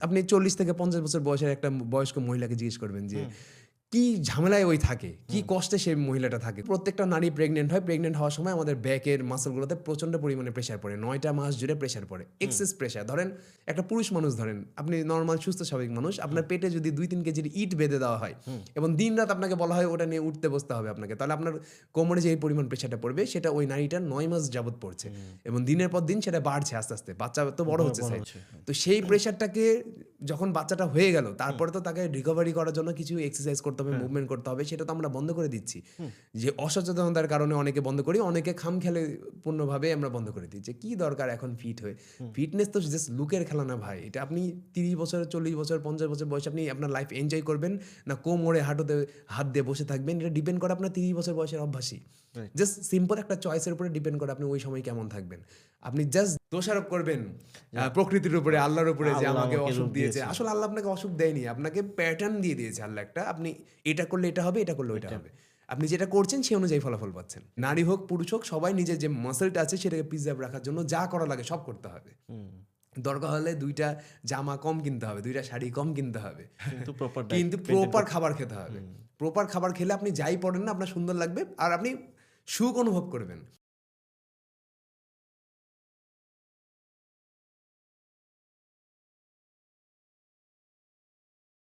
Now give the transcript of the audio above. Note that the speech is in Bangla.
আপনি 40 থেকে 50 বছর বয়সের একটা বয়স্ক মহিলাকে জিজ্ঞেস করবেন যে কি ঝামেলায় ওই থাকে, কি কষ্টে সেই মহিলাটা থাকে। প্রত্যেকটা নারী প্রেগনেন্ট হয়, প্রেগনেন্ট হওয়ার সময় আমাদের ব্যাকের মাসলগুলোতে প্রচণ্ড পরিমাণে প্রেশার পড়ে, 9টা মাস জুড়ে প্রেশার পড়ে, এক্সেস প্রেশার। ধরেন একটা পুরুষ মানুষ, ধরেন আপনি নর্মাল সুস্থ স্বাভাবিক মানুষ, আপনার পেটে যদি 2-3 কেজির ইট বেঁধে দেওয়া হয় এবং দিনরাত আপনাকে বলা হয় ওটা নিয়ে উঠতে বসতে হবে আপনাকে, তাহলে আপনার কোমরে যে এই পরিমাণ প্রেশারটা পড়বে সেটা ওই নারীটার 9 মাস যাবৎ পড়ছে এবং দিনের পর দিন সেটা বাড়ছে আস্তে আস্তে, বাচ্চা তো বড় হচ্ছে সাইড। তো সেই প্রেশারটাকে যখন বাচ্চাটা হয়ে গেল, তারপরে তো তাকে রিকভারি করার জন্য কিছু এক্সারসাইজ করতে হবে, মুভমেন্ট করতে হবে, সেটা তো আমরা বন্ধ করে দিচ্ছি। যে অসচেতনতার কারণে অনেকে বন্ধ করি, অনেকে খামখেয়ালি পূর্ণভাবে আমরা বন্ধ করে দিচ্ছি। কি দরকার এখন ফিট হয়ে? ফিটনেস তো জাস্ট লুকের খেলা না ভাই। এটা আপনি 30 বছর, 40 বছর, 50 বছর বয়সে আপনি আপনার লাইফ এনজয় করবেন না কোমরে হাঁটুতে হাত দিয়ে বসে থাকবেন, এটা ডিপেন্ড করে আপনার 30 বছর বয়সের অভ্যাসই। জাস্ট সিম্পল একটা চয়েসের উপরে ডিপেন্ড করে আপনি ওই সময় কেমন থাকবেন। আপনি জাস্ট দোষারোপ করবেন প্রকৃতির উপরে, আল্লাহর উপরে যে আমাকে অসুখ দিয়েছে। আসলে আল্লাহ আপনাকে অসুখ দেয়নি, আপনাকে প্যাটার্ন দিয়ে দিয়েছে আল্লাহ একটা, আপনি এটা করলে এটা হবে, এটা করলে ওইটা হবে। আপনি যেটা করছেন সেই অনুযায়ী ফলাফল পাচ্ছেন। নারী হোক পুরুষ হোক, সবাই নিজের যে মাসলটা আছে সেটাকে প্রিজার্ভ রাখার জন্য যা করা লাগে সব করতে হবে। দরকার হলে 2টা জামা কম কিনতে হবে, 2টা শাড়ি কম কিনতে হবে, কিন্তু প্রপার খাবার খেতে হবে। প্রপার খাবার খেলে আপনি যাই পড়েন না আপনার সুন্দর লাগবে আর আপনি সুখ অনুভব করবেন।